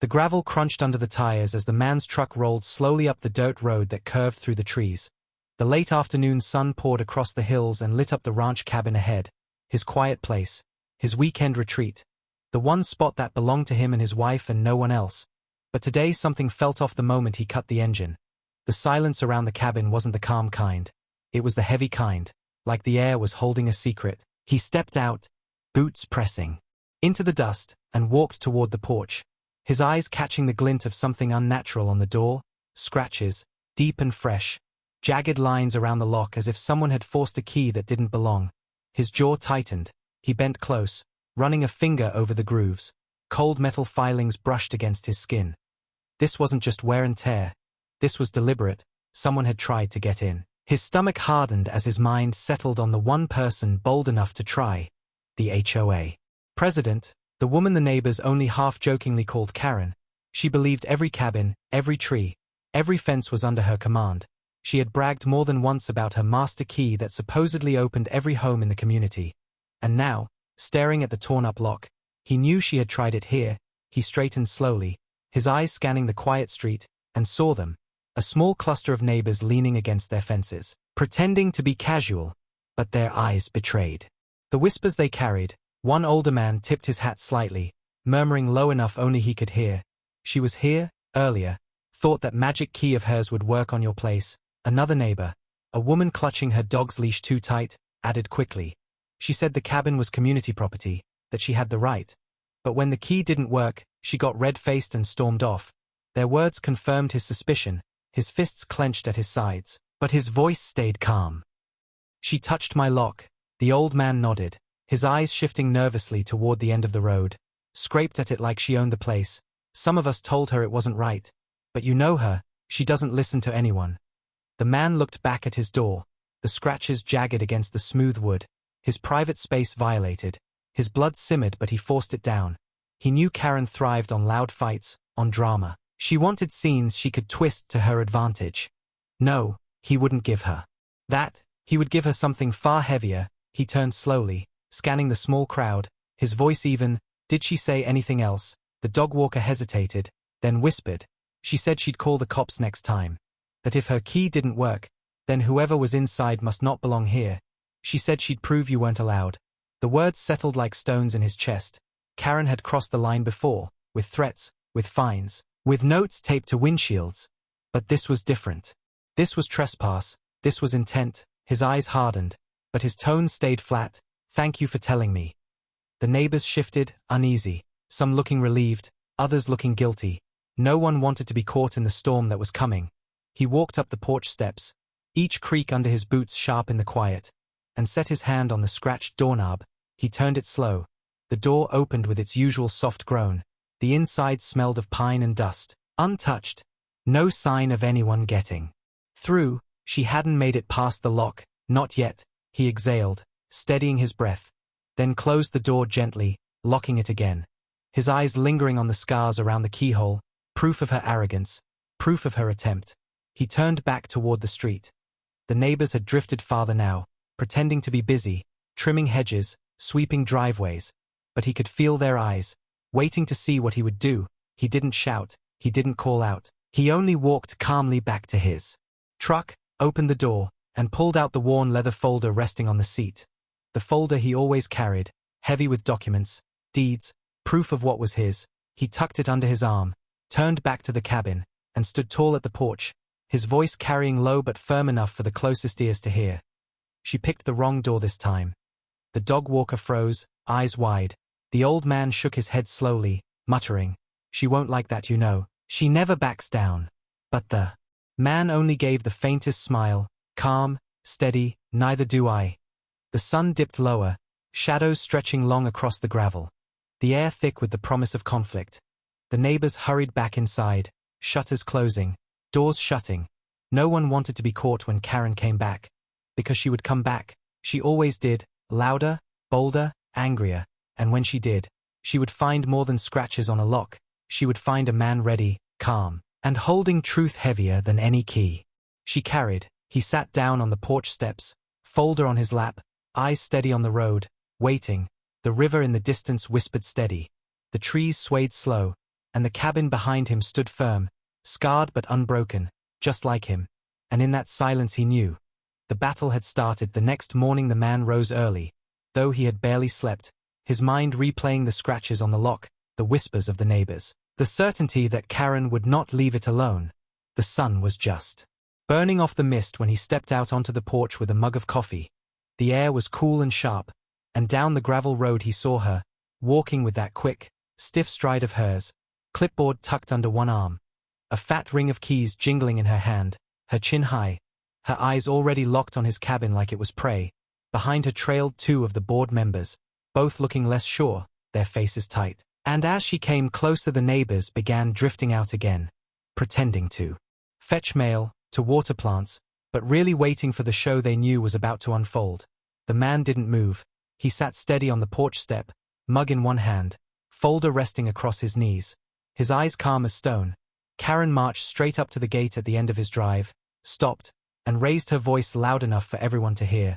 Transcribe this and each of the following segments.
The gravel crunched under the tires as the man's truck rolled slowly up the dirt road that curved through the trees. The late afternoon sun poured across the hills and lit up the ranch cabin ahead, his quiet place, his weekend retreat, the one spot that belonged to him and his wife and no one else. But today something felt off the moment he cut the engine. The silence around the cabin wasn't the calm kind. It was the heavy kind, like the air was holding a secret. He stepped out, boots pressing, into the dust, and walked toward the porch, his eyes catching the glint of something unnatural on the door, scratches, deep and fresh, jagged lines around the lock as if someone had forced a key that didn't belong. His jaw tightened. He bent close, running a finger over the grooves. Cold metal filings brushed against his skin. This wasn't just wear and tear. This was deliberate. Someone had tried to get in. His stomach hardened as his mind settled on the one person bold enough to try. The HOA president, the woman the neighbors only half-jokingly called Karen. She believed every cabin, every tree, every fence was under her command. She had bragged more than once about her master key that supposedly opened every home in the community. And now, staring at the torn-up lock, he knew she had tried it here. He straightened slowly, his eyes scanning the quiet street, and saw them, a small cluster of neighbors leaning against their fences, pretending to be casual, but their eyes betrayed the whispers they carried. One older man tipped his hat slightly, murmuring low enough only he could hear. She was here, earlier, thought that magic key of hers would work on your place. Another neighbor, a woman clutching her dog's leash too tight, added quickly. She said the cabin was community property, that she had the right. But when the key didn't work, she got red-faced and stormed off. Their words confirmed his suspicion, his fists clenched at his sides, but his voice stayed calm. She touched my lock. The old man nodded, his eyes shifting nervously toward the end of the road, scraped at it like she owned the place. Some of us told her it wasn't right. But you know her, she doesn't listen to anyone. The man looked back at his door, the scratches jagged against the smooth wood, his private space violated. His blood simmered but he forced it down. He knew Karen thrived on loud fights, on drama. She wanted scenes she could twist to her advantage. No, he wouldn't give her that. He would give her something far heavier. He turned slowly, scanning the small crowd, his voice even. Did she say anything else? The dog walker hesitated, then whispered. She said she'd call the cops next time. That if her key didn't work, then whoever was inside must not belong here. She said she'd prove you weren't allowed. The words settled like stones in his chest. Karen had crossed the line before, with threats, with fines, with notes taped to windshields. But this was different. This was trespass, this was intent. His eyes hardened, but his tone stayed flat. Thank you for telling me. The neighbors shifted, uneasy, some looking relieved, others looking guilty. No one wanted to be caught in the storm that was coming. He walked up the porch steps, each creak under his boots sharp in the quiet, and set his hand on the scratched doorknob. He turned it slow. The door opened with its usual soft groan. The inside smelled of pine and dust, untouched. No sign of anyone getting through. She hadn't made it past the lock, not yet. He exhaled, steadying his breath, then closed the door gently, locking it again. His eyes lingering on the scars around the keyhole, proof of her arrogance, proof of her attempt. He turned back toward the street. The neighbors had drifted farther now, pretending to be busy, trimming hedges, sweeping driveways. But he could feel their eyes, waiting to see what he would do. He didn't shout, he didn't call out. He only walked calmly back to his truck, opened the door, and pulled out the worn leather folder resting on the seat. The folder he always carried, heavy with documents, deeds, proof of what was his. He tucked it under his arm, turned back to the cabin, and stood tall at the porch, his voice carrying low but firm enough for the closest ears to hear. She picked the wrong door this time. The dog walker froze, eyes wide. The old man shook his head slowly, muttering, "She won't like that, you know. She never backs down." But the man only gave the faintest smile, calm, steady. Neither do I. The sun dipped lower, shadows stretching long across the gravel. The air thick with the promise of conflict. The neighbors hurried back inside, shutters closing, doors shutting. No one wanted to be caught when Karen came back. Because she would come back. She always did, louder, bolder, angrier. And when she did, she would find more than scratches on a lock. She would find a man ready, calm, and holding truth heavier than any key she carried. He sat down on the porch steps, folder on his lap, eyes steady on the road, waiting. The river in the distance whispered steady. The trees swayed slow, and the cabin behind him stood firm, scarred but unbroken, just like him. And in that silence he knew. The battle had started. The next morning the man rose early, though he had barely slept, his mind replaying the scratches on the lock, the whispers of the neighbors, the certainty that Karen would not leave it alone. The sun was just burning off the mist when he stepped out onto the porch with a mug of coffee. The air was cool and sharp, and down the gravel road he saw her, walking with that quick, stiff stride of hers, clipboard tucked under one arm, a fat ring of keys jingling in her hand, her chin high, her eyes already locked on his cabin like it was prey. Behind her trailed two of the board members, both looking less sure, their faces tight. And as she came closer the neighbors began drifting out again, pretending to fetch mail, to water plants, but really waiting for the show they knew was about to unfold. The man didn't move. He sat steady on the porch step, mug in one hand, folder resting across his knees, his eyes calm as stone. Karen marched straight up to the gate at the end of his drive, stopped, and raised her voice loud enough for everyone to hear.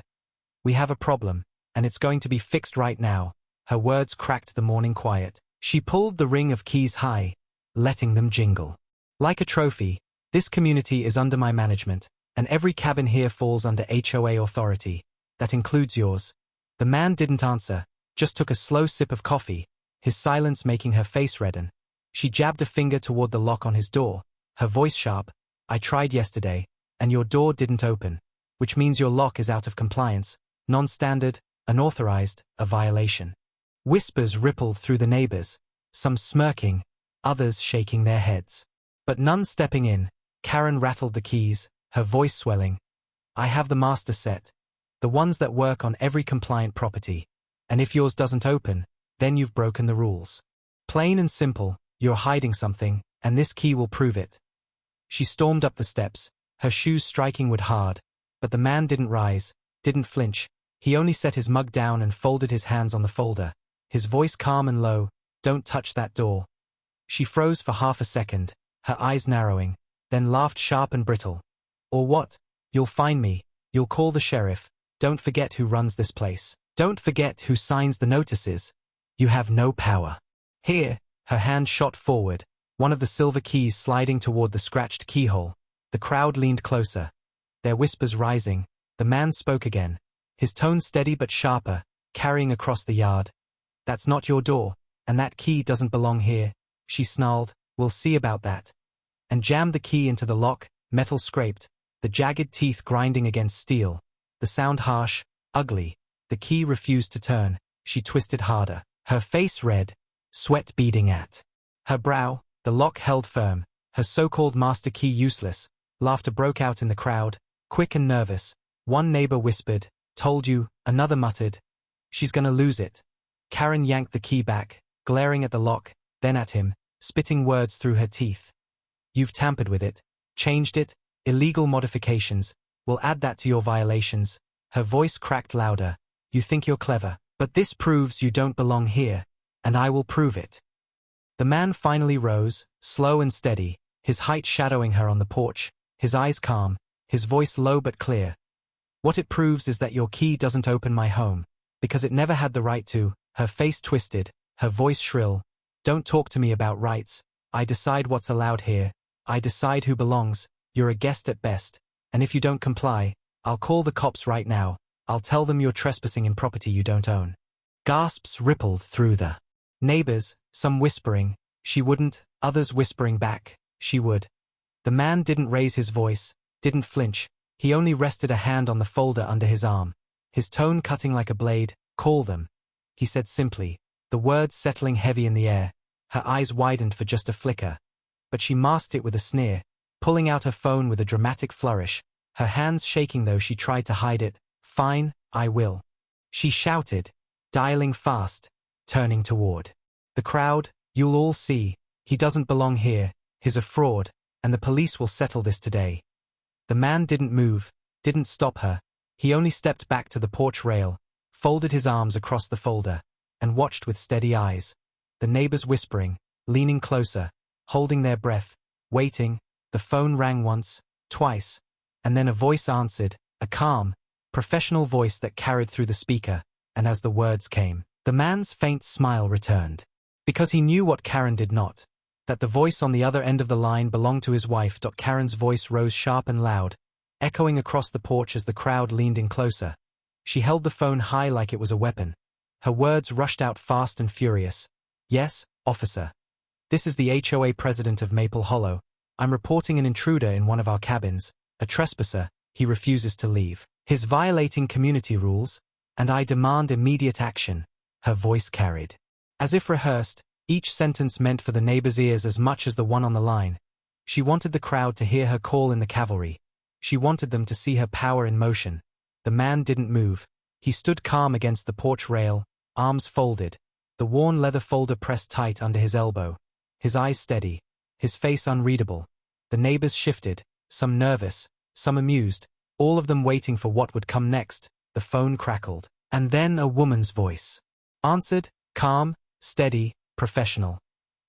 "We have a problem, and it's going to be fixed right now." Her words cracked the morning quiet. She pulled the ring of keys high, letting them jingle. "Like a trophy, this community is under my management, and every cabin here falls under HOA authority. That includes yours." The man didn't answer, just took a slow sip of coffee, his silence making her face redden. She jabbed a finger toward the lock on his door, her voice sharp. "I tried yesterday, and your door didn't open, which means your lock is out of compliance, non-standard, unauthorized, a violation." Whispers rippled through the neighbors, some smirking, others shaking their heads. But none stepping in. Karen rattled the keys, her voice swelling. "I have the master set. The ones that work on every compliant property. And if yours doesn't open, then you've broken the rules. Plain and simple, you're hiding something, and this key will prove it." She stormed up the steps, her shoes striking wood hard, but the man didn't rise, didn't flinch. He only set his mug down and folded his hands on the folder, his voice calm and low. "Don't touch that door." She froze for half a second, her eyes narrowing, then laughed sharp and brittle. "Or what? You'll find me. You'll call the sheriff. Don't forget who runs this place. Don't forget who signs the notices. You have no power." Here, her hand shot forward, one of the silver keys sliding toward the scratched keyhole. The crowd leaned closer, their whispers rising. The man spoke again, his tone steady but sharper, carrying across the yard. "That's not your door, and that key doesn't belong here." She snarled, "We'll see about that," and jammed the key into the lock, metal scraped, the jagged teeth grinding against steel. The sound harsh, ugly. The key refused to turn. She twisted harder, her face red, sweat beading at her brow. The lock held firm, her so-called master key useless. Laughter broke out in the crowd, quick and nervous. One neighbor whispered, "Told you," another muttered, "She's gonna lose it." Karen yanked the key back, glaring at the lock, then at him, spitting words through her teeth. "You've tampered with it, changed it, illegal modifications, we'll add that to your violations." Her voice cracked louder. "You think you're clever, but this proves you don't belong here, and I will prove it." The man finally rose, slow and steady, his height shadowing her on the porch, his eyes calm, his voice low but clear. "What it proves is that your key doesn't open my home, because it never had the right to." Her face twisted, her voice shrill. "Don't talk to me about rights. I decide what's allowed here. I decide who belongs. You're a guest at best, and if you don't comply, I'll call the cops right now. I'll tell them you're trespassing in property you don't own." Gasps rippled through the neighbors, some whispering, "She wouldn't," others whispering back, "She would." The man didn't raise his voice, didn't flinch. He only rested a hand on the folder under his arm, his tone cutting like a blade. "Call them," he said simply, the words settling heavy in the air. Her eyes widened for just a flicker, but she masked it with a sneer, pulling out her phone with a dramatic flourish, her hands shaking though she tried to hide it. "Fine, I will," she shouted, dialing fast, turning toward the crowd. "You'll all see, he doesn't belong here, he's a fraud, and the police will settle this today." The man didn't move, didn't stop her. He only stepped back to the porch rail, folded his arms across the folder, and watched with steady eyes. The neighbors whispering, leaning closer, holding their breath, waiting. The phone rang once, twice, and then a voice answered, a calm, professional voice that carried through the speaker, and as the words came, the man's faint smile returned. Because he knew what Karen did not. that the voice on the other end of the line belonged to his wife. Karen's voice rose sharp and loud, echoing across the porch as the crowd leaned in closer. She held the phone high like it was a weapon. Her words rushed out fast and furious. "Yes, officer. This is the HOA president of Maple Hollow. I'm reporting an intruder in one of our cabins, a trespasser. He refuses to leave. He's violating community rules, and I demand immediate action." Her voice carried. As if rehearsed, each sentence meant for the neighbors' ears as much as the one on the line. She wanted the crowd to hear her call in the cavalry. She wanted them to see her power in motion. The man didn't move. He stood calm against the porch rail, arms folded, the worn leather folder pressed tight under his elbow. His eyes steady, his face unreadable. The neighbors shifted, some nervous, some amused, all of them waiting for what would come next. The phone crackled, and then a woman's voice answered, calm, steady, professional.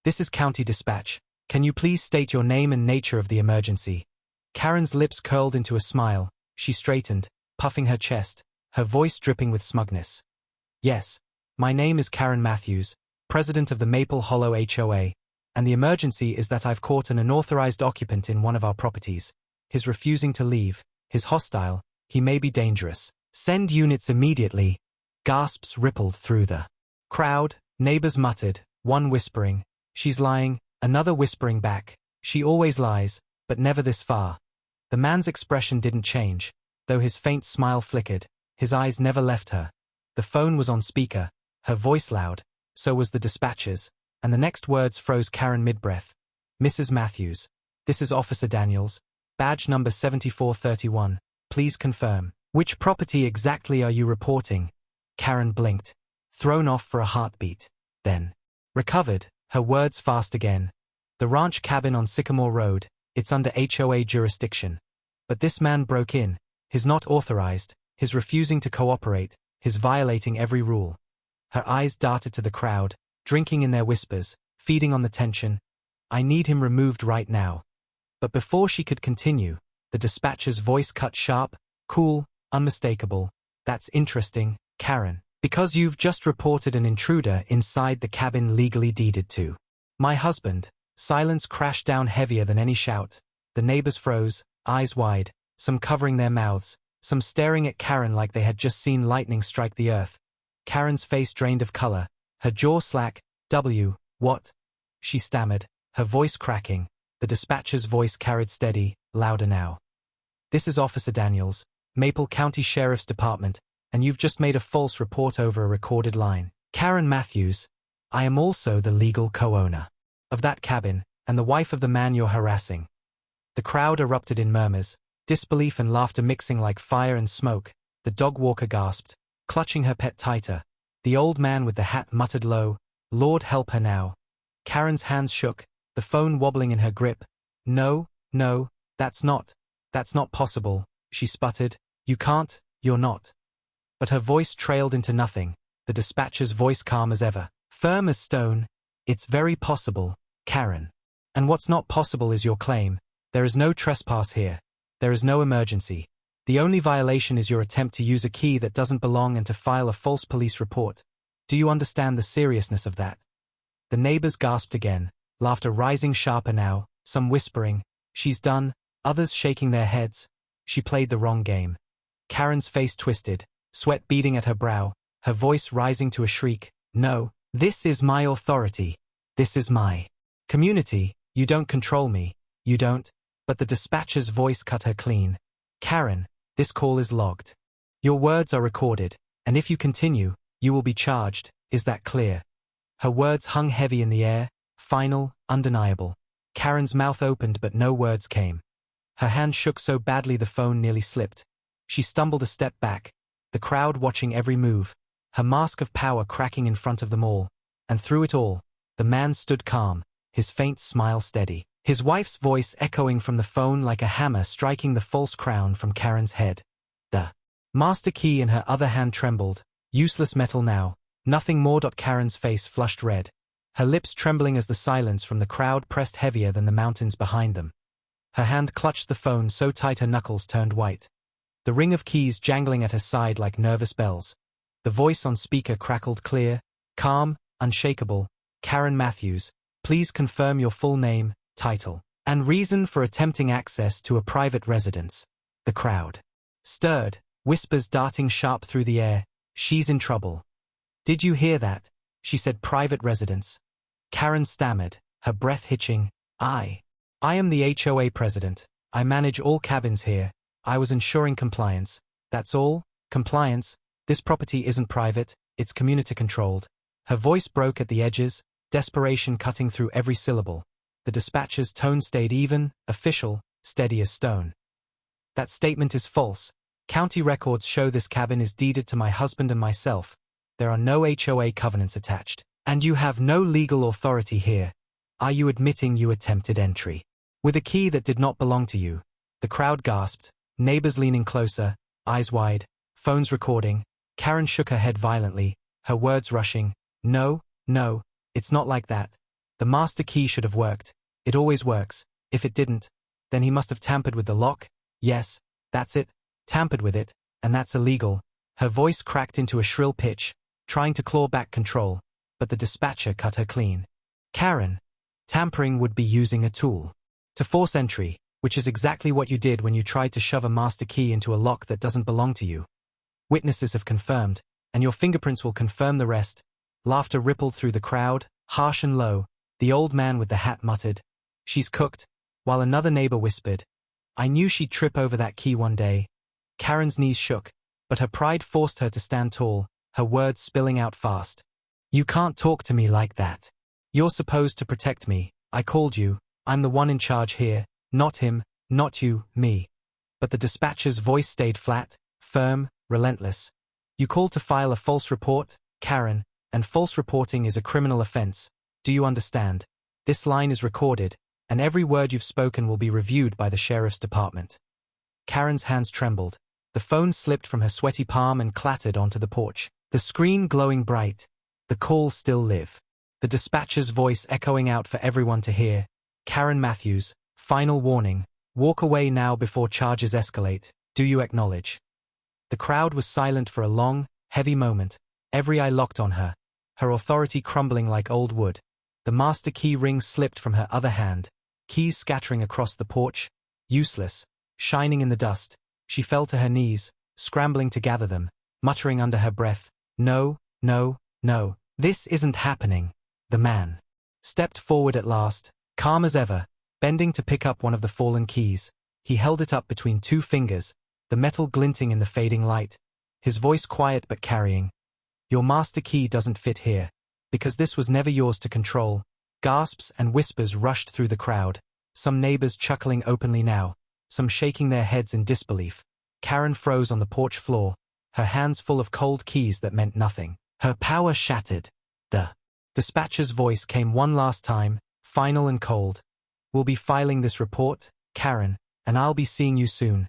"This is County Dispatch. Can you please state your name and nature of the emergency?" Karen's lips curled into a smile. She straightened, puffing her chest, her voice dripping with smugness. "Yes, my name is Karen Matthews, president of the Maple Hollow HOA, and the emergency is that I've caught an unauthorized occupant in one of our properties. He's refusing to leave, he's hostile, he may be dangerous. Send units immediately." Gasps rippled through the crowd. Neighbors muttered, one whispering, "She's lying," another whispering back, "She always lies, but never this far." The man's expression didn't change, though his faint smile flickered. His eyes never left her. The phone was on speaker, her voice loud, so was the dispatcher's, and the next words froze Karen mid-breath. "Mrs. Matthews, this is Officer Daniels, badge number 7431, please confirm. Which property exactly are you reporting?" Karen blinked, thrown off for a heartbeat, then recovered, her words fast again. "The ranch cabin on Sycamore Road, it's under HOA jurisdiction. But this man broke in, he's not authorized, he's refusing to cooperate, he's violating every rule." Her eyes darted to the crowd, drinking in their whispers, feeding on the tension. "I need him removed right now." But before she could continue, the dispatcher's voice cut sharp, cool, unmistakable. "That's interesting, Karen, because you've just reported an intruder inside the cabin legally deeded to my husband." Silence crashed down heavier than any shout. The neighbors froze, eyes wide, some covering their mouths, some staring at Karen like they had just seen lightning strike the earth. Karen's face drained of color, her jaw slack. What?" she stammered, her voice cracking. The dispatcher's voice carried steady, louder now. "This is Officer Daniels, Maple County Sheriff's Department, and you've just made a false report over a recorded line. Karen Matthews, I am also the legal co-owner of that cabin, and the wife of the man you're harassing." The crowd erupted in murmurs, disbelief and laughter mixing like fire and smoke. The dog walker gasped, clutching her pet tighter. The old man with the hat muttered low, "Lord help her now." Karen's hands shook, the phone wobbling in her grip. No, that's not possible," she sputtered. "You can't, you're not." But her voice trailed into nothing, the dispatcher's voice calm as ever, firm as stone. "It's very possible, Karen. And what's not possible is your claim. There is no trespass here. There is no emergency. The only violation is your attempt to use a key that doesn't belong and to file a false police report. Do you understand the seriousness of that?" The neighbors gasped again, laughter rising sharper now, some whispering, "She's done," others shaking their heads. She played the wrong game. Karen's face twisted, sweat beading at her brow, her voice rising to a shriek. "No, this is my authority. This is my community. You don't control me. You don't." But the dispatcher's voice cut her clean. "Karen, this call is logged. Your words are recorded, and if you continue, you will be charged. Is that clear?" Her words hung heavy in the air, final, undeniable. Karen's mouth opened but no words came. Her hand shook so badly the phone nearly slipped. She stumbled a step back, the crowd watching every move, her mask of power cracking in front of them all. And through it all, the man stood calm, his faint smile steady, his wife's voice echoing from the phone like a hammer striking the false crown from Karen's head. The master key in her other hand trembled, useless metal now, nothing more. Karen's face flushed red, her lips trembling as the silence from the crowd pressed heavier than the mountains behind them. Her hand clutched the phone so tight her knuckles turned white. The ring of keys jangling at her side like nervous bells. The voice on speaker crackled clear, calm, unshakable. "Karen Matthews, Please confirm your full name, title, and reason for attempting access to a private residence. The crowd stirred, whispers darting sharp through the air. She's in trouble. Did you hear that? She said private residence. Karen stammered, her breath hitching. I am the HOA president. I manage all cabins here. I was ensuring compliance. That's all? Compliance? This property isn't private, it's community-controlled. Her voice broke at the edges, desperation cutting through every syllable. The dispatcher's tone stayed even, official, steady as stone. That statement is false. County records show this cabin is deeded to my husband and myself. There are no HOA covenants attached. And you have no legal authority here. Are you admitting you attempted entry? With a key that did not belong to you? The crowd gasped, neighbors leaning closer, eyes wide, phones recording. Karen shook her head violently, her words rushing. No, it's not like that. The master key should have worked. It always works. If it didn't, then he must have tampered with the lock. Yes, that's it. Tampered with it, and that's illegal. Her voice cracked into a shrill pitch, trying to claw back control, but the dispatcher cut her clean. Karen, tampering would be using a tool to force entry, which is exactly what you did when you tried to shove a master key into a lock that doesn't belong to you. Witnesses have confirmed, and your fingerprints will confirm the rest. Laughter rippled through the crowd, harsh and low. The old man with the hat muttered, "She's cooked," while another neighbor whispered, "I knew she'd trip over that key one day." Karen's knees shook, but her pride forced her to stand tall, her words spilling out fast. "You can't talk to me like that. You're supposed to protect me. I called you. I'm the one in charge here, not him, not you, me." But the dispatcher's voice stayed flat, firm, relentless. "You called to file a false report, Karen, and false reporting is a criminal offense. Do you understand? This line is recorded, and every word you've spoken will be reviewed by the sheriff's department." Karen's hands trembled. The phone slipped from her sweaty palm and clattered onto the porch, the screen glowing bright. The call still live. The dispatcher's voice echoing out for everyone to hear. "Karen Matthews, final warning. Walk away now before charges escalate. Do you acknowledge?" The crowd was silent for a long, heavy moment, every eye locked on her, her authority crumbling like old wood. The master key ring slipped from her other hand, keys scattering across the porch, useless, shining in the dust. She fell to her knees, scrambling to gather them, muttering under her breath, "No, this isn't happening." The man stepped forward at last, calm as ever, bending to pick up one of the fallen keys. He held it up between two fingers, the metal glinting in the fading light, his voice quiet but carrying. "Your master key doesn't fit here, because this was never yours to control." Gasps and whispers rushed through the crowd, some neighbors chuckling openly now, some shaking their heads in disbelief. Karen froze on the porch floor, her hands full of cold keys that meant nothing. Her power shattered. The dispatcher's voice came one last time, final and cold. "We'll be filing this report, Karen, and I'll be seeing you soon."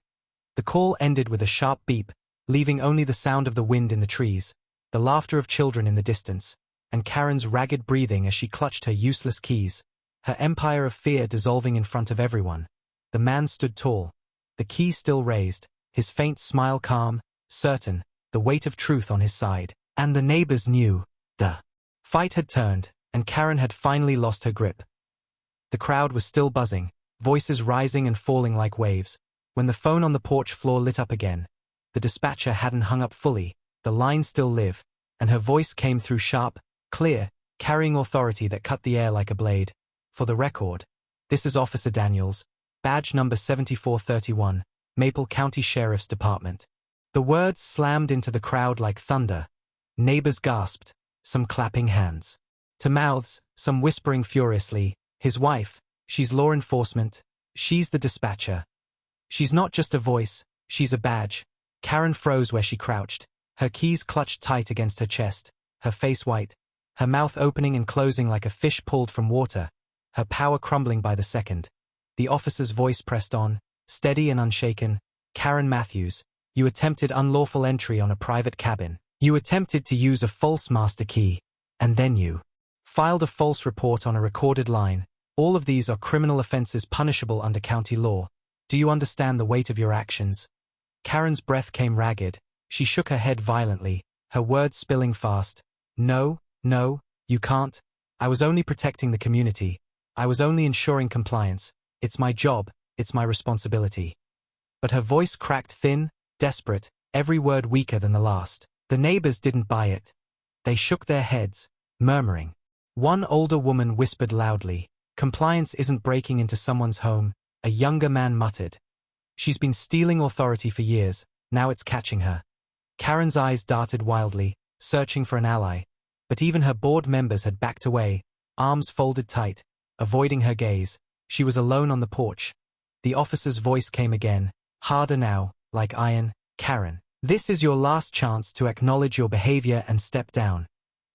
The call ended with a sharp beep, leaving only the sound of the wind in the trees, the laughter of children in the distance, and Karen's ragged breathing as she clutched her useless keys, her empire of fear dissolving in front of everyone. The man stood tall, the key still raised, his faint smile calm, certain, the weight of truth on his side. And the neighbors knew. The fight had turned, and Karen had finally lost her grip. The crowd was still buzzing, voices rising and falling like waves. When the phone on the porch floor lit up again, the dispatcher hadn't hung up fully, the line still lived, and her voice came through sharp, clear, carrying authority that cut the air like a blade. "For the record, this is Officer Daniels, badge number 7431, Maple County Sheriff's Department." The words slammed into the crowd like thunder. Neighbors gasped, some clapping hands to mouths, some whispering furiously, "His wife, she's law enforcement, she's the dispatcher. She's not just a voice, she's a badge." Karen froze where she crouched, her keys clutched tight against her chest, her face white, her mouth opening and closing like a fish pulled from water, her power crumbling by the second. The officer's voice pressed on, steady and unshaken. "Karen Matthews, you attempted unlawful entry on a private cabin. You attempted to use a false master key, and then you filed a false report on a recorded line. All of these are criminal offenses punishable under county law. Do you understand the weight of your actions?" Karen's breath came ragged. She shook her head violently, her words spilling fast. No, you can't. I was only protecting the community. I was only ensuring compliance. It's my job, it's my responsibility. But her voice cracked thin, desperate, every word weaker than the last. The neighbors didn't buy it. They shook their heads, murmuring. One older woman whispered loudly, "Compliance isn't breaking into someone's home," a younger man muttered. "She's been stealing authority for years, now it's catching her." Karen's eyes darted wildly, searching for an ally. But even her board members had backed away, arms folded tight, avoiding her gaze. She was alone on the porch. The officer's voice came again, harder now, like iron. "Karen, this is your last chance to acknowledge your behavior and step down.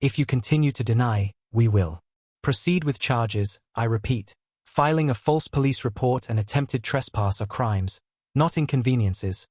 If you continue to deny, we will proceed with charges, I repeat. Filing a false police report and attempted trespass are crimes, not inconveniences."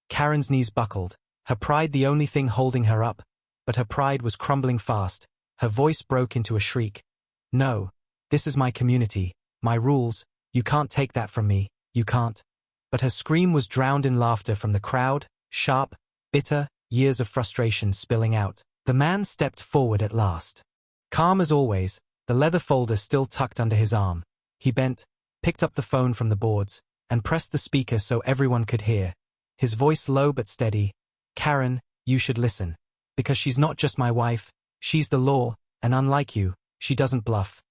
Karen's knees buckled, her pride the only thing holding her up, but her pride was crumbling fast. Her voice broke into a shriek. "No, this is my community, my rules, you can't take that from me, you can't." But her scream was drowned in laughter from the crowd, sharp, bitter, years of frustration spilling out. The man stepped forward at last. Calm as always, the leather folder still tucked under his arm. He bent, picked up the phone from the boards, and pressed the speaker so everyone could hear. His voice low but steady. "Karen, you should listen. Because she's not just my wife, she's the law, and unlike you, she doesn't bluff."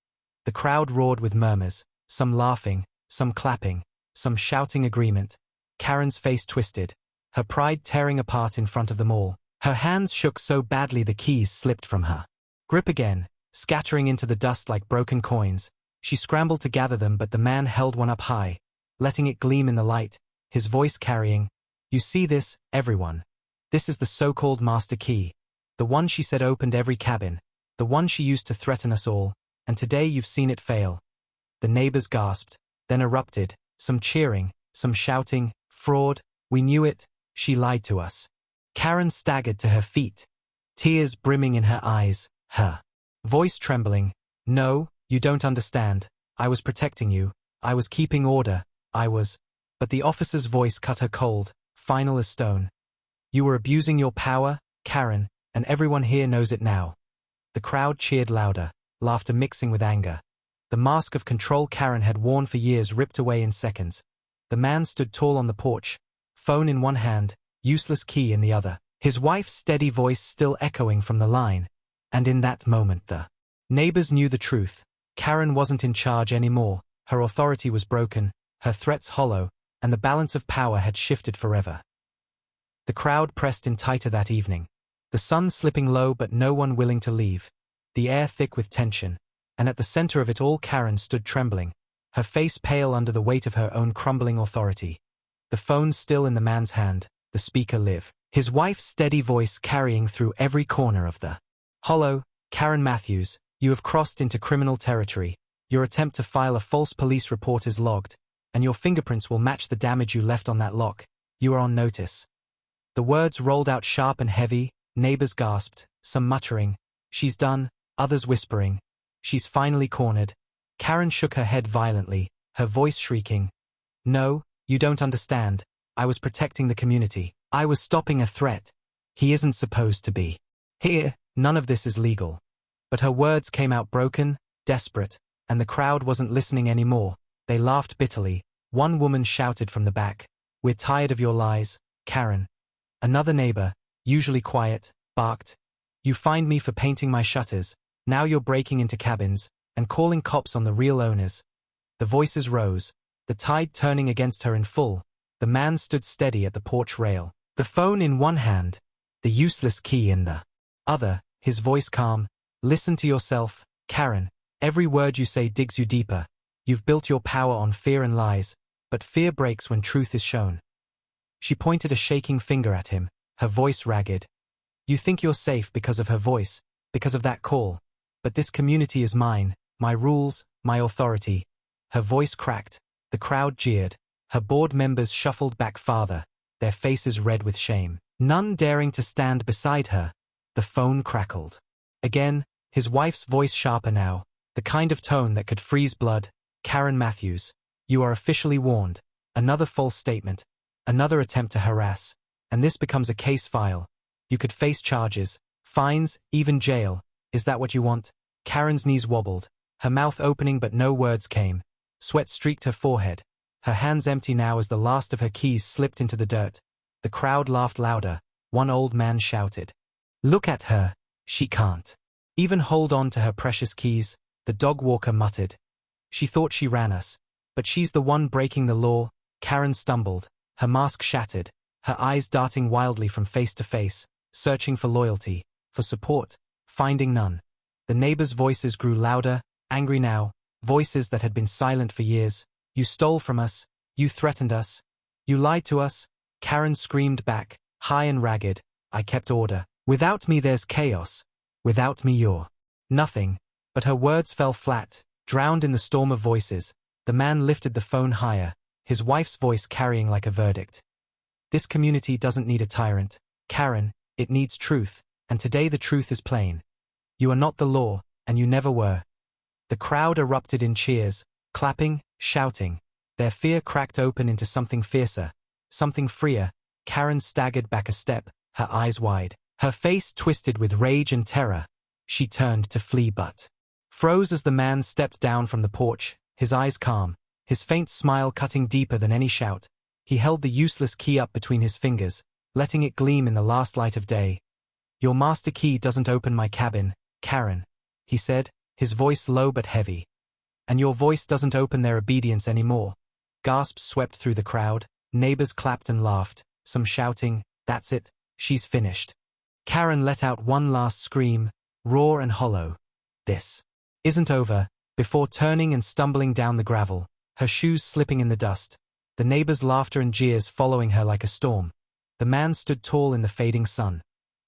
The crowd roared with murmurs, some laughing, some clapping, some shouting agreement. Karen's face twisted, her pride tearing apart in front of them all. Her hands shook so badly the keys slipped from her grip again, scattering into the dust like broken coins. She scrambled to gather them, but the man held one up high, letting it gleam in the light, his voice carrying, "You see this, everyone? This is the so-called master key. The one she said opened every cabin. The one she used to threaten us all, and today you've seen it fail." The neighbors gasped, then erupted, some cheering, some shouting, "Fraud, we knew it, she lied to us." Karen staggered to her feet, tears brimming in her eyes, her voice trembling. "No, you don't understand. I was protecting you. I was keeping order. I was—" But the officer's voice cut her cold, final as stone. "You were abusing your power, Karen, and everyone here knows it now." The crowd cheered louder, laughter mixing with anger. The mask of control Karen had worn for years ripped away in seconds. The man stood tall on the porch, phone in one hand, useless key in the other, his wife's steady voice still echoing from the line. And in that moment the neighbors knew the truth. Karen wasn't in charge anymore, her authority was broken, her threats hollow, and the balance of power had shifted forever. The crowd pressed in tighter that evening, the sun slipping low but no one willing to leave, the air thick with tension, and at the center of it all Karen stood trembling, her face pale under the weight of her own crumbling authority. The phone still in the man's hand, the speaker live, his wife's steady voice carrying through every corner of the hollow. "Karen Matthews, you have crossed into criminal territory. Your attempt to file a false police report is logged, and your fingerprints will match the damage you left on that lock. You are on notice." The words rolled out sharp and heavy, neighbors gasped, some muttering, "She's done," others whispering, "She's finally cornered." Karen shook her head violently, her voice shrieking, "No, you don't understand. I was protecting the community. I was stopping a threat. He isn't supposed to be here. None of this is legal." But her words came out broken, desperate, and the crowd wasn't listening anymore. They laughed bitterly. One woman shouted from the back, "We're tired of your lies, Karen." Another neighbor, usually quiet, barked, "You fined me for painting my shutters. Now you're breaking into cabins and calling cops on the real owners." The voices rose, the tide turning against her in full. The man stood steady at the porch rail, the phone in one hand, the useless key in the other, his voice calm. "Listen to yourself, Karen. Every word you say digs you deeper. You've built your power on fear and lies, but fear breaks when truth is shown." She pointed a shaking finger at him, her voice ragged. "You think you're safe because of her voice, because of that call. But this community is mine, my rules, my authority." Her voice cracked, the crowd jeered, her board members shuffled back farther, their faces red with shame, none daring to stand beside her. The phone crackled. Again, his wife's voice sharper now, the kind of tone that could freeze blood. "Karen Matthews, you are officially warned. Another false statement, another attempt to harass, and this becomes a case file. You could face charges, fines, even jail. Is that what you want?" Karen's knees wobbled, her mouth opening but no words came. Sweat streaked her forehead. Her hands empty now as the last of her keys slipped into the dirt. The crowd laughed louder. One old man shouted, "Look at her. She can't even hold on to her precious keys." The dog walker muttered, "She thought she ran us. But she's the one breaking the law." Karen stumbled, her mask shattered, her eyes darting wildly from face to face, searching for loyalty, for support, finding none. The neighbors' voices grew louder, angry now, voices that had been silent for years. "You stole from us. You threatened us. You lied to us." Karen screamed back, high and ragged, "I kept order. Without me there's chaos. Without me you're nothing." But her words fell flat, drowned in the storm of voices. The man lifted the phone higher, his wife's voice carrying like a verdict. "This community doesn't need a tyrant, Karen, it needs truth, and today the truth is plain. You are not the law, and you never were." The crowd erupted in cheers, clapping, shouting. Their fear cracked open into something fiercer, something freer. Karen staggered back a step, her eyes wide, her face twisted with rage and terror. She turned to flee but froze as the man stepped down from the porch, his eyes calm, his faint smile cutting deeper than any shout. He held the useless key up between his fingers, letting it gleam in the last light of day. "Your master key doesn't open my cabin, Karen," he said, his voice low but heavy. "And your voice doesn't open their obedience anymore." Gasps swept through the crowd, neighbors clapped and laughed, some shouting, "That's it, she's finished." Karen let out one last scream, raw and hollow. "This isn't over," before turning and stumbling down the gravel, her shoes slipping in the dust. The neighbors' laughter and jeers following her like a storm. The man stood tall in the fading sun,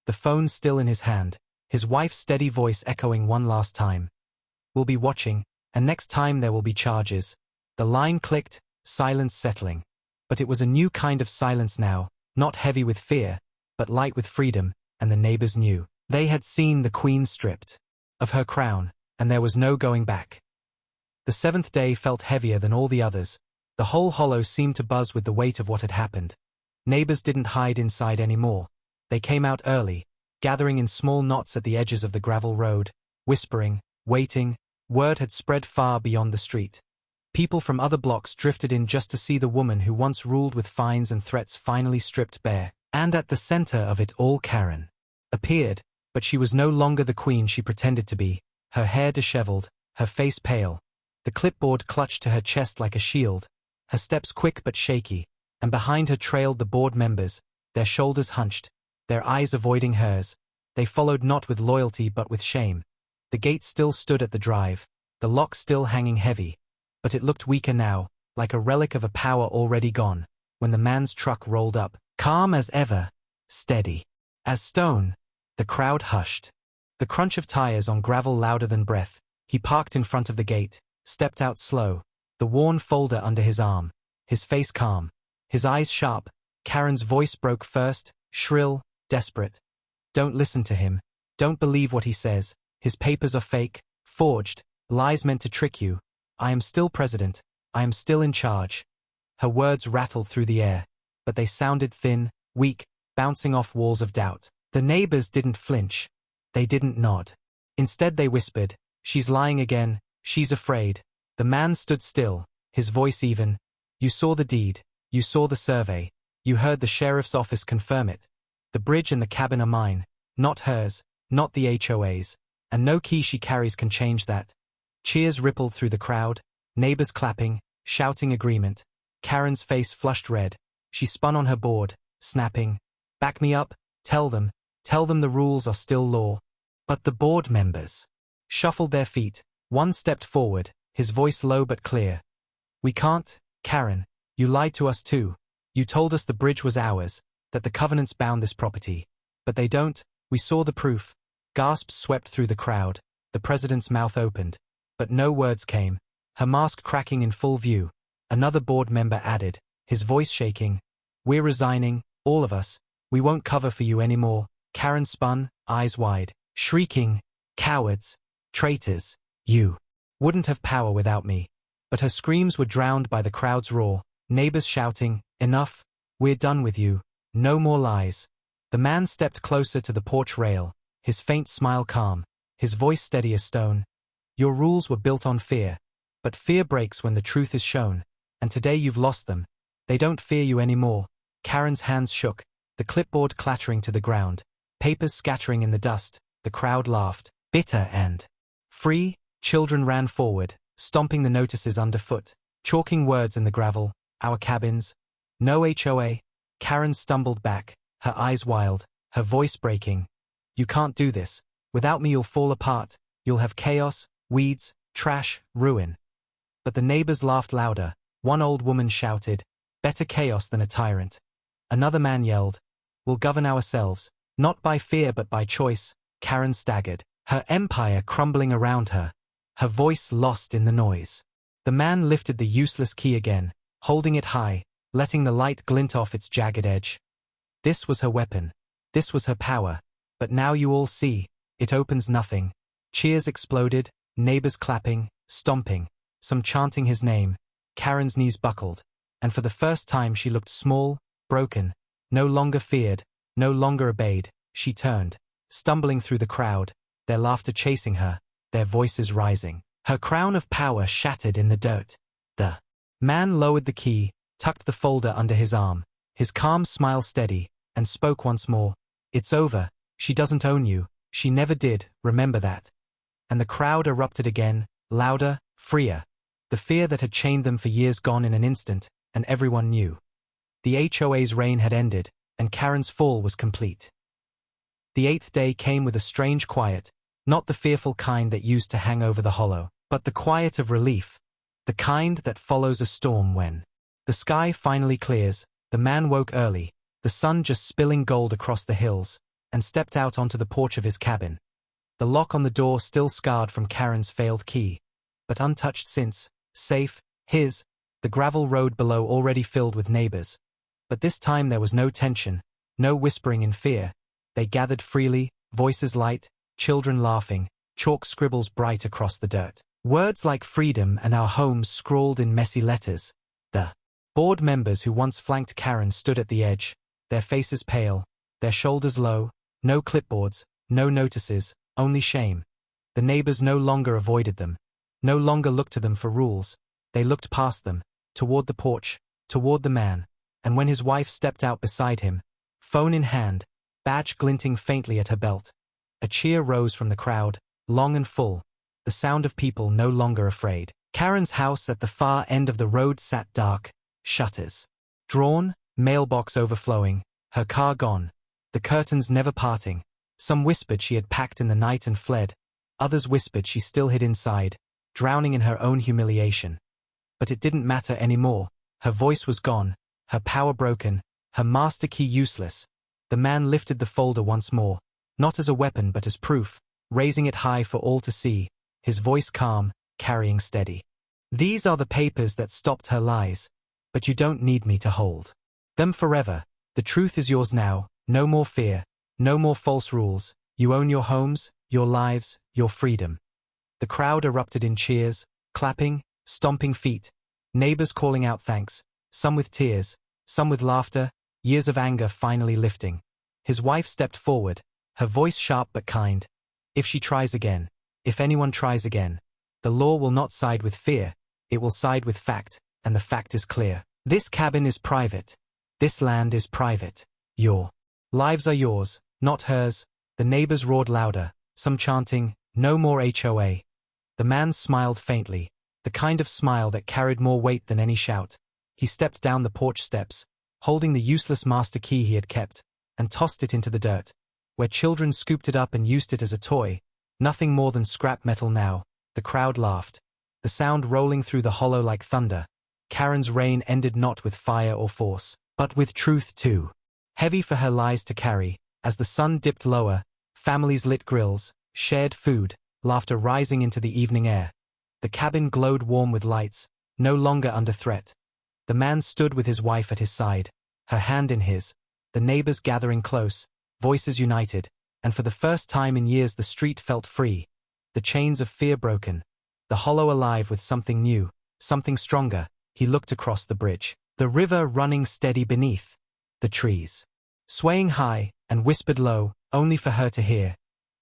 the phone still in his hand, his wife's steady voice echoing one last time. "We'll be watching, and next time there will be charges." The line clicked, silence settling. But it was a new kind of silence now, not heavy with fear, but light with freedom, and the neighbors knew. They had seen the queen stripped of her crown, and there was no going back. The seventh day felt heavier than all the others. The whole hollow seemed to buzz with the weight of what had happened. Neighbors didn't hide inside anymore. They came out early, gathering in small knots at the edges of the gravel road, whispering, waiting. Word had spread far beyond the street. People from other blocks drifted in just to see the woman who once ruled with fines and threats finally stripped bare. And at the center of it all Karen appeared, but she was no longer the queen she pretended to be, her hair disheveled, her face pale. The clipboard clutched to her chest like a shield, her steps quick but shaky, and behind her trailed the board members, their shoulders hunched, their eyes avoiding hers. They followed not with loyalty but with shame. The gate still stood at the drive, the lock still hanging heavy, but it looked weaker now, like a relic of a power already gone. When the man's truck rolled up, calm as ever, steady as stone, the crowd hushed. The crunch of tires on gravel louder than breath. He parked in front of the gate, stepped out slow, the worn folder under his arm, his face calm, his eyes sharp. Karen's voice broke first, shrill, desperate. "Don't listen to him. Don't believe what he says. His papers are fake, forged, lies meant to trick you. I am still president. I am still in charge." Her words rattled through the air, but they sounded thin, weak, bouncing off walls of doubt. The neighbors didn't flinch. They didn't nod. Instead they whispered, "She's lying again. She's afraid." The man stood still, his voice even. "You saw the deed. You saw the survey. You heard the sheriff's office confirm it. The bridge and the cabin are mine, not hers, not the HOA's, and no key she carries can change that." Cheers rippled through the crowd, neighbors clapping, shouting agreement. Karen's face flushed red. She spun on her board, snapping, "Back me up, tell them the rules are still law." But the board members shuffled their feet. One stepped forward, his voice low but clear. "We can't, Karen. You lied to us too. You told us the bridge was ours, that the covenants bound this property. But they don't. We saw the proof." Gasps swept through the crowd. The president's mouth opened, but no words came. Her mask cracking in full view. Another board member added, his voice shaking, "We're resigning, all of us. We won't cover for you anymore." Karen spun, eyes wide, shrieking, "Cowards! Traitors! You wouldn't have power without me." But her screams were drowned by the crowd's roar, neighbors shouting, "Enough! We're done with you. No more lies." The man stepped closer to the porch rail, his faint smile calm. his voice steady as stone. Your rules were built on fear. But fear breaks when the truth is shown. And today you've lost them. They don't fear you anymore. Karen's hands shook, the clipboard clattering to the ground, papers scattering in the dust. The crowd laughed. Bitter and free, children ran forward, stomping the notices underfoot, chalking words in the gravel. Our cabins. No HOA. Karen stumbled back, her eyes wild, her voice breaking. You can't do this. Without me you'll fall apart. You'll have chaos, weeds, trash, ruin. But the neighbors laughed louder. One old woman shouted, better chaos than a tyrant. Another man yelled, we'll govern ourselves, not by fear but by choice. Karen staggered, her empire crumbling around her, her voice lost in the noise. The man lifted the useless key again, holding it high, letting the light glint off its jagged edge. This was her weapon. This was her power. But now you all see, it opens nothing. Cheers exploded, neighbors clapping, stomping, some chanting his name. Karen's knees buckled, and for the first time she looked small, broken, no longer feared, no longer obeyed. She turned, stumbling through the crowd, their laughter chasing her, their voices rising. Her crown of power shattered in the dirt. The man lowered the key, tucked the folder under his arm, his calm smile steady, and spoke once more. It's over. She doesn't own you. She never did, remember that. And the crowd erupted again, louder, freer. The fear that had chained them for years gone in an instant, and everyone knew. The HOA's reign had ended, and Karen's fall was complete. The 8th day came with a strange quiet, not the fearful kind that used to hang over the hollow, but the quiet of relief, the kind that follows a storm when the sky finally clears. The man woke early, the sun just spilling gold across the hills, and stepped out onto the porch of his cabin. The lock on the door still scarred from Karen's failed key, but untouched since, safe, his, the gravel road below already filled with neighbors. But this time there was no tension, no whispering in fear. They gathered freely, voices light, children laughing, chalk scribbles bright across the dirt. Words like freedom and our homes scrawled in messy letters. The board members who once flanked Karen stood at the edge, their faces pale, their shoulders low, no clipboards, no notices, only shame. The neighbors no longer avoided them, no longer looked to them for rules. They looked past them, toward the porch, toward the man, and when his wife stepped out beside him, phone in hand, badge glinting faintly at her belt, a cheer rose from the crowd, long and full, the sound of people no longer afraid. Karen's house at the far end of the road sat dark, shutters drawn, mailbox overflowing, her car gone, the curtains never parting. Some whispered she had packed in the night and fled, others whispered she still hid inside, drowning in her own humiliation. But it didn't matter anymore. Her voice was gone, her power broken, her master key useless. The man lifted the folder once more, not as a weapon but as proof, raising it high for all to see, his voice calm, carrying steady. These are the papers that stopped her lies, but you don't need me to hold them forever. The truth is yours now, no more fear, no more false rules. You own your homes, your lives, your freedom. The crowd erupted in cheers, clapping, stomping feet, neighbors calling out thanks, some with tears, some with laughter, years of anger finally lifting. His wife stepped forward, her voice sharp but kind. If she tries again, if anyone tries again, the law will not side with fear, it will side with fact, and the fact is clear. This cabin is private. This land is private. Your lives are yours, not hers. The neighbors roared louder, some chanting, no more HOA. The man smiled faintly, the kind of smile that carried more weight than any shout. He stepped down the porch steps, holding the useless master key he had kept, and tossed it into the dirt, where children scooped it up and used it as a toy, nothing more than scrap metal now. The crowd laughed, the sound rolling through the hollow like thunder. Karen's reign ended not with fire or force, but with truth too. Heavy for her lies to carry, as the sun dipped lower, families lit grills, shared food, laughter rising into the evening air. The cabin glowed warm with lights, no longer under threat. The man stood with his wife at his side, her hand in his, the neighbors gathering close, voices united, and for the first time in years the street felt free, the chains of fear broken, the hollow alive with something new, something stronger. He looked across the bridge, the river running steady beneath, the trees swaying high, and whispered low, only for her to hear.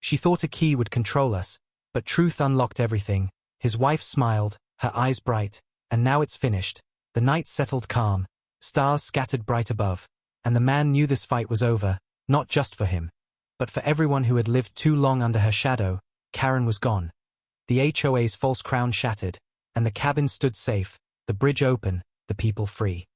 She thought a key would control us, but truth unlocked everything. His wife smiled, her eyes bright, and now it's finished. The night settled calm, stars scattered bright above, and the man knew this fight was over, not just for him, but for everyone who had lived too long under her shadow. Karen was gone. The HOA's false crown shattered, and the cabin stood safe, the bridge open, the people free.